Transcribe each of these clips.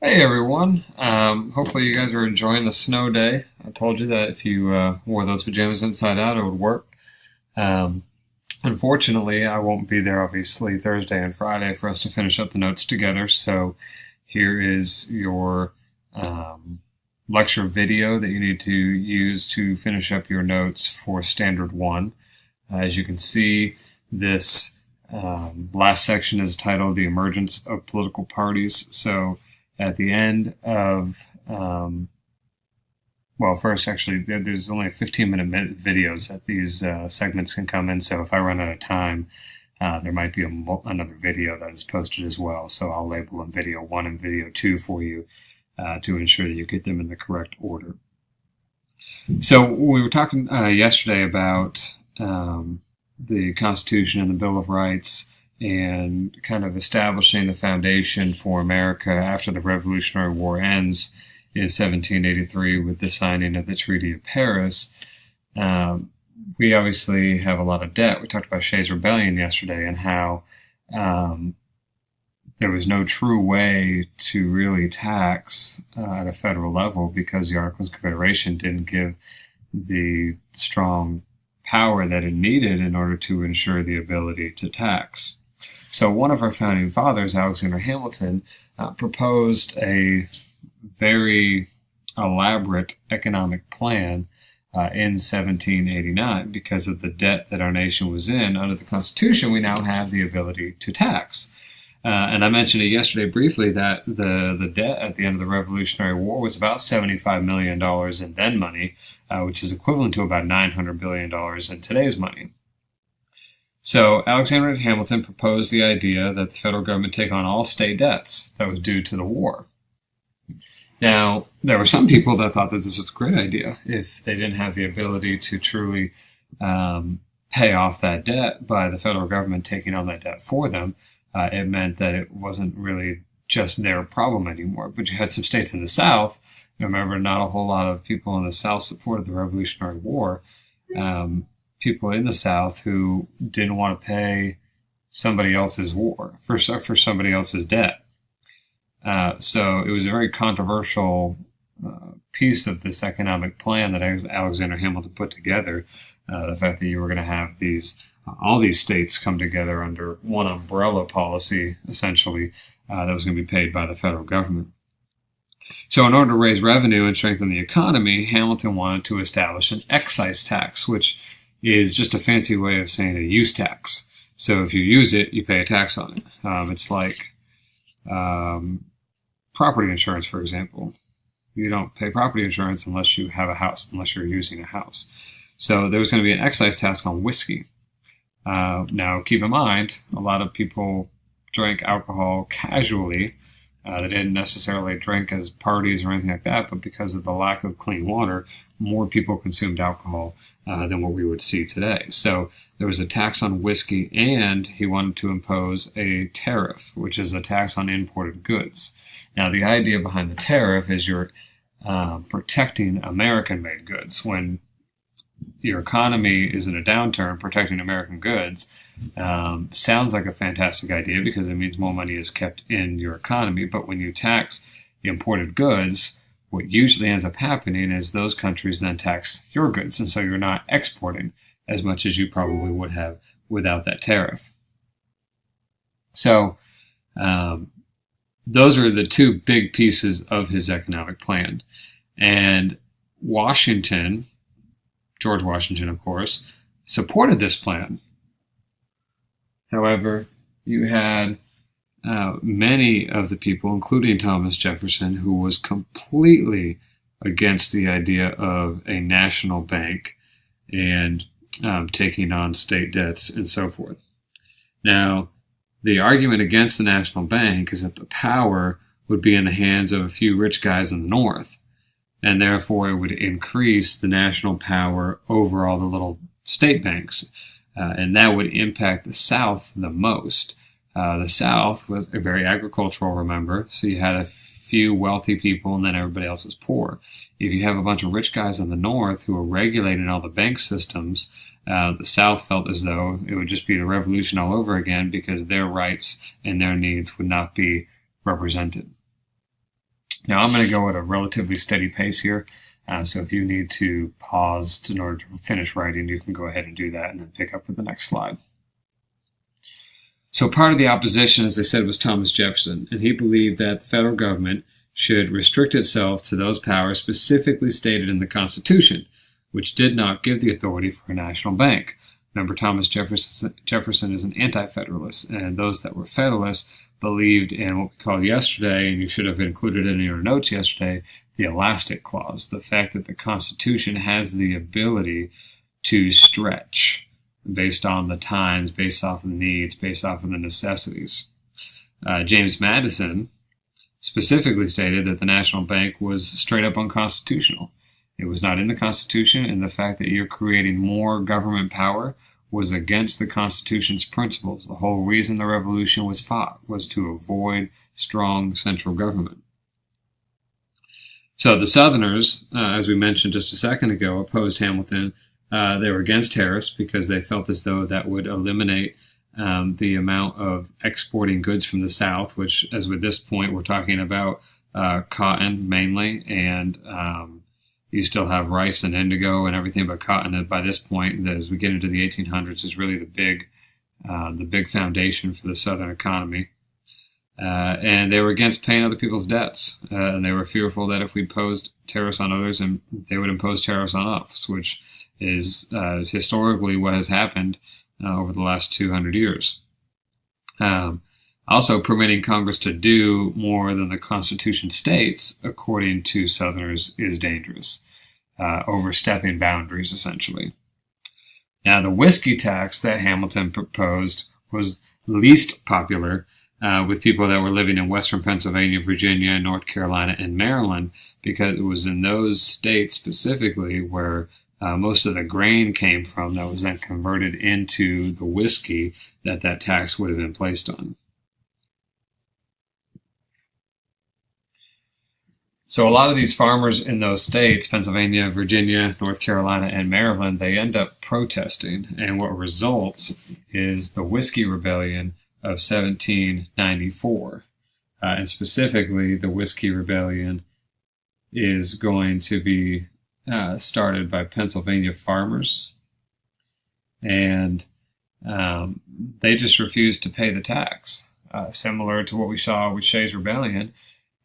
Hey everyone. Hopefully you guys are enjoying the snow day. I told you that if you wore those pajamas inside out, it would work. Um, Unfortunately, I won't be there obviously Thursday and Friday for us to finish up the notes together. So here is your um, lecture video that you need to use to finish up your notes for Standard 1. As you can see, this last section is titled The Emergence of Political Parties. So at the end of, well, first, actually, there's only 15-minute videos that these segments can come in. So if I run out of time, there might be another video that is posted as well. So I'll label them video 1 and video 2 for you to ensure that you get them in the correct order. So we were talking yesterday about the Constitution and the Bill of Rights and kind of establishing the foundation for America after the Revolutionary War ends in 1783 with the signing of the Treaty of Paris. We obviously have a lot of debt. We talked about Shays' Rebellion yesterday and how there was no true way to really tax at a federal level because the Articles of Confederation didn't give the strong power that it needed in order to ensure the ability to tax. So one of our founding fathers, Alexander Hamilton, proposed a very elaborate economic plan in 1789. Because of the debt that our nation was in under the Constitution, we now have the ability to tax. And I mentioned it yesterday briefly that the debt at the end of the Revolutionary War was about $75 million in then money, which is equivalent to about $900 billion in today's money. So Alexander Hamilton proposed the idea that the federal government take on all state debts that was due to the war. Now, there were some people that thought that this was a great idea if they didn't have the ability to truly pay off that debt by the federal government taking on that debt for them. It meant that it wasn't really just their problem anymore. But you had some states in the South. Remember, not a whole lot of people in the South supported the Revolutionary War. People in the South who didn't want to pay somebody else's war for somebody else's debt. So it was a very controversial piece of this economic plan that Alexander Hamilton put together. The fact that you were going to have all these states come together under one umbrella policy, essentially, that was going to be paid by the federal government. So in order to raise revenue and strengthen the economy, Hamilton wanted to establish an excise tax, which is just a fancy way of saying a use tax. So if you use it, you pay a tax on it. It's like property insurance, for example. You don't pay property insurance unless you have a house, unless you're using a house. So there was going to be an excise tax on whiskey. Now, keep in mind, a lot of people drank alcohol casually. They didn't necessarily drink as parties or anything like that, but because of the lack of clean water, more people consumed alcohol than what we would see today. So there was a tax on whiskey, and he wanted to impose a tariff, which is a tax on imported goods. Now, the idea behind the tariff is you're protecting American-made goods. When your economy is in a downturn, protecting American goods sounds like a fantastic idea because it means more money is kept in your economy. But when you tax imported goods, what usually ends up happening is those countries then tax your goods. And so you're not exporting as much as you probably would have without that tariff. So those are the two big pieces of his economic plan. And Washington, George Washington, of course, supported this plan. However, you had many of the people, including Thomas Jefferson, who was completely against the idea of a national bank and taking on state debts and so forth. Now, the argument against the national bank is that the power would be in the hands of a few rich guys in the North, and therefore it would increase the national power over all the little state banks, and that would impact the South the most. The South was very agricultural, remember, so you had a few wealthy people and then everybody else was poor. If you have a bunch of rich guys in the North who are regulating all the bank systems, the South felt as though it would just be the revolution all over again because their rights and their needs would not be represented. Now, I'm going to go at a relatively steady pace here. So if you need to pause in order to finish writing, you can go ahead and do that and then pick up with the next slide. So part of the opposition, as I said, was Thomas Jefferson, and he believed that the federal government should restrict itself to those powers specifically stated in the Constitution, which did not give the authority for a national bank. Remember, Thomas Jefferson is an anti-federalist, and those that were federalists believed in what we called yesterday, and you should have included it in your notes yesterday, the elastic clause, the fact that the Constitution has the ability to stretch based on the times, based off of the needs, based off of the necessities. James Madison specifically stated that the national bank was straight up unconstitutional. It was not in the Constitution, and the fact that you're creating more government power was against the Constitution's principles. The whole reason the revolution was fought was to avoid strong central government. So the Southerners, as we mentioned just a second ago, opposed Hamilton. They were against tariffs because they felt as though that would eliminate the amount of exporting goods from the South, which, as with this point, we're talking about cotton mainly, and you still have rice and indigo and everything but cotton. And by this point, as we get into the 1800s, is really the big foundation for the Southern economy. And they were against paying other people's debts, and they were fearful that if we imposed tariffs on others, and they would impose tariffs on us, which is historically what has happened over the last 200 years. Also, permitting Congress to do more than the Constitution states, according to Southerners, is dangerous, overstepping boundaries, essentially. Now, the whiskey tax that Hamilton proposed was least popular with people that were living in western Pennsylvania, Virginia, North Carolina, and Maryland, because it was in those states specifically where most of the grain came from that was then converted into the whiskey that tax would have been placed on. So a lot of these farmers in those states, Pennsylvania, Virginia, North Carolina, and Maryland, they end up protesting. And what results is the Whiskey Rebellion of 1794. And specifically, the Whiskey Rebellion is going to be started by Pennsylvania farmers. And they just refused to pay the tax, similar to what we saw with Shays' Rebellion.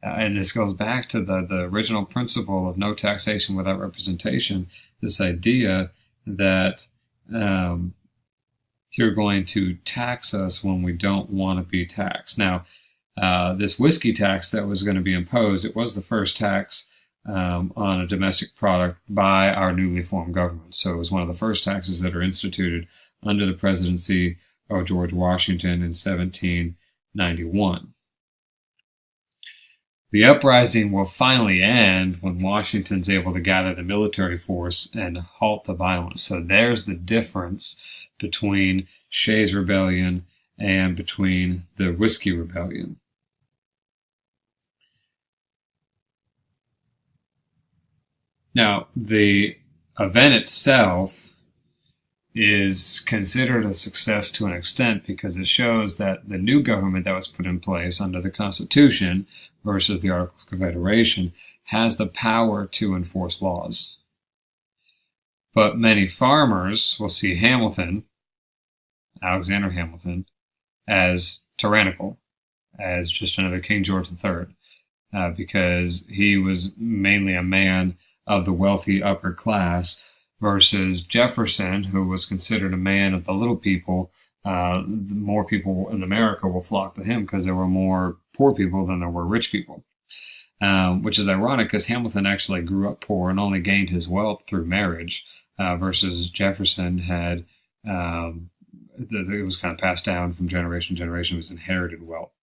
And this goes back to the original principle of no taxation without representation, this idea that you're going to tax us when we don't want to be taxed. Now, this whiskey tax that was going to be imposed, it was the first tax on a domestic product by our newly formed government. So it was one of the first taxes that are instituted under the presidency of George Washington in 1791. The uprising will finally end when Washington's able to gather the military force and halt the violence. So there's the difference between Shays' Rebellion and between the Whiskey Rebellion. Now, the event itself is considered a success to an extent because it shows that the new government that was put in place under the Constitution versus the Articles of Confederation has the power to enforce laws. But many farmers will see Hamilton, Alexander Hamilton, as tyrannical, as just another King George III, because he was mainly a man of the wealthy upper class, versus Jefferson, who was considered a man of the little people. More people in America will flock to him because there were more poor people than there were rich people, which is ironic because Hamilton actually grew up poor and only gained his wealth through marriage, versus Jefferson had, it was kind of passed down from generation to generation. It was inherited wealth.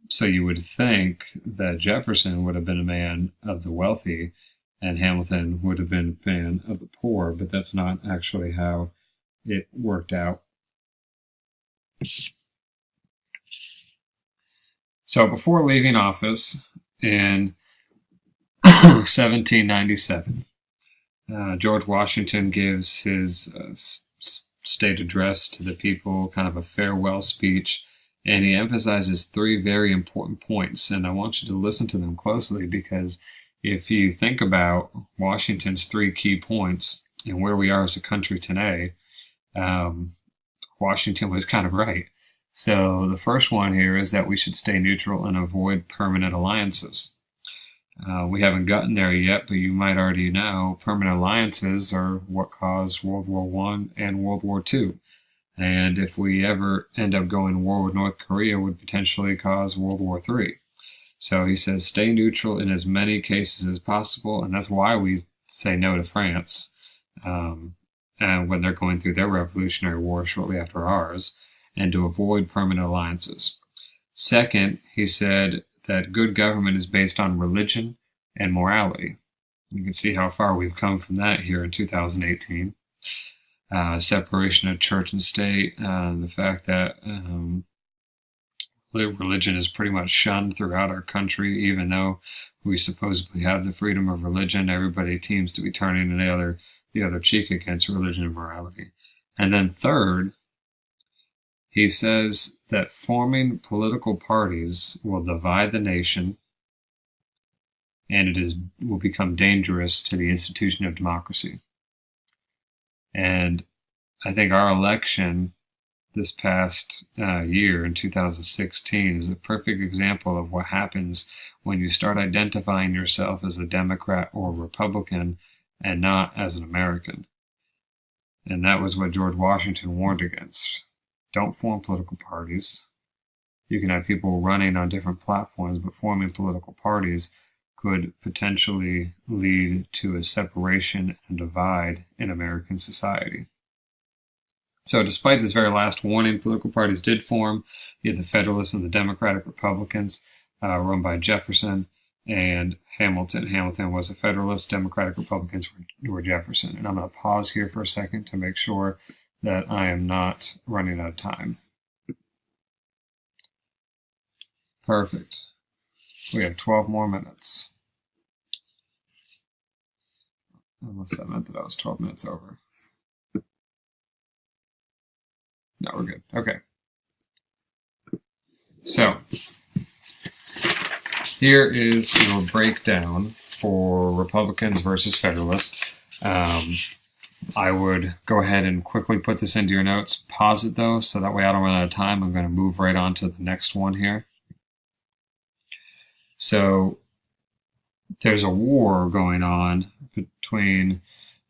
So you would think that Jefferson would have been a man of the wealthy and Hamilton would have been a man of the poor, but that's not actually how it worked out. So before leaving office in 1797, George Washington gives his state address to the people, kind of a farewell speech, And he emphasizes three very important points, and I want you to listen to them closely, because if you think about Washington's three key points and where we are as a country today, Washington was kind of right. So the first one here is that we should stay neutral and avoid permanent alliances. We haven't gotten there yet, but you might already know permanent alliances are what caused World War I and World War II. And if we ever end up going to war with North Korea, would potentially cause World War III. So he says stay neutral in as many cases as possible, and that's why we say no to France and when they're going through their Revolutionary War shortly after ours, and to avoid permanent alliances. Second, he said that good government is based on religion and morality. You can see how far we've come from that here in 2018. Separation of church and state, the fact that religion is pretty much shunned throughout our country, even though we supposedly have the freedom of religion. Everybody seems to be turning the other cheek against religion and morality. And then third, he says that forming political parties will divide the nation, and will become dangerous to the institution of democracy. And I think our election this past year in 2016 is a perfect example of what happens when you start identifying yourself as a Democrat or Republican and not as an American. And that was what George Washington warned against. Don't form political parties. You can have people running on different platforms, but forming political parties could potentially lead to a separation and divide in American society. So despite this very last warning, political parties did form. You had the Federalists and the Democratic Republicans, run by Jefferson and Hamilton. Hamilton was a Federalist, Democratic Republicans were Jefferson. And I'm going to pause here for a second to make sure that I am not running out of time. Perfect. We have 12 more minutes. Unless that meant that I was 12 minutes over. No, we're good. Okay. So, here is your breakdown for Republicans versus Federalists. I would go ahead and quickly put this into your notes. Pause it, though, so that way I don't run out of time. I'm going to move right on to the next one here. So, there's a war going on between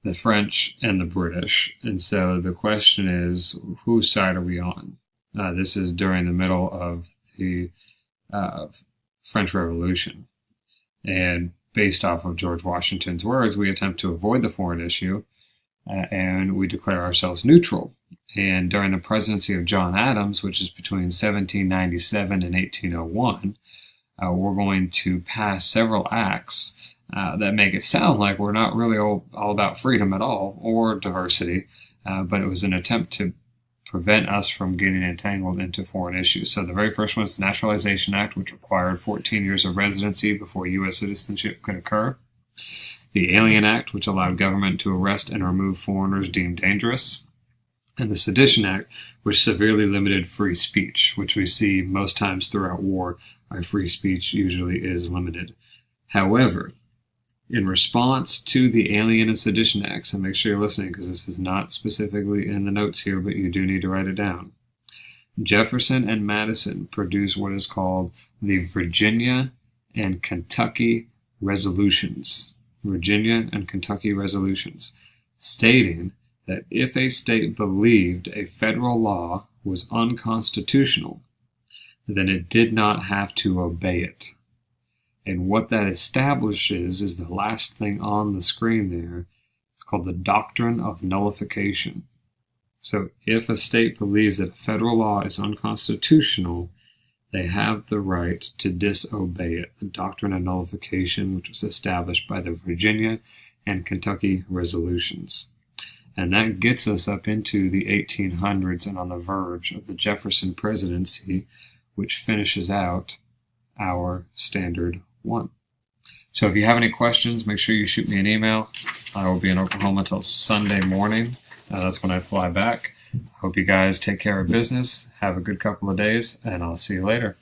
the French and the British. And so the question is, whose side are we on? This is during the middle of the French Revolution. And based off of George Washington's words, we attempt to avoid the foreign issue and we declare ourselves neutral. And during the presidency of John Adams, which is between 1797 and 1801, we're going to pass several acts that make it sound like we're not really all about freedom at all or diversity, but it was an attempt to prevent us from getting entangled into foreign issues. So the very first one is the Naturalization Act, which required 14 years of residency before U.S. citizenship could occur. The Alien Act, which allowed government to arrest and remove foreigners deemed dangerous. And the Sedition Act, which severely limited free speech, which we see most times throughout war. Our free speech usually is limited. However, in response to the Alien and Sedition Acts, and make sure you're listening because this is not specifically in the notes here, but you do need to write it down. Jefferson and Madison produced what is called the Virginia and Kentucky Resolutions. Virginia and Kentucky Resolutions, stating that if a state believed a federal law was unconstitutional, then it did not have to obey it. And what that establishes is the last thing on the screen there. It's called the doctrine of nullification. So if a state believes that a federal law is unconstitutional, they have the right to disobey it. The doctrine of nullification, which was established by the Virginia and Kentucky Resolutions. And that gets us up into the 1800s and on the verge of the Jefferson presidency, which finishes out our Standard 1. So if you have any questions, make sure you shoot me an email. I will be in Oklahoma until Sunday morning. That's when I fly back. Hope you guys take care of business. Have a good couple of days, and I'll see you later.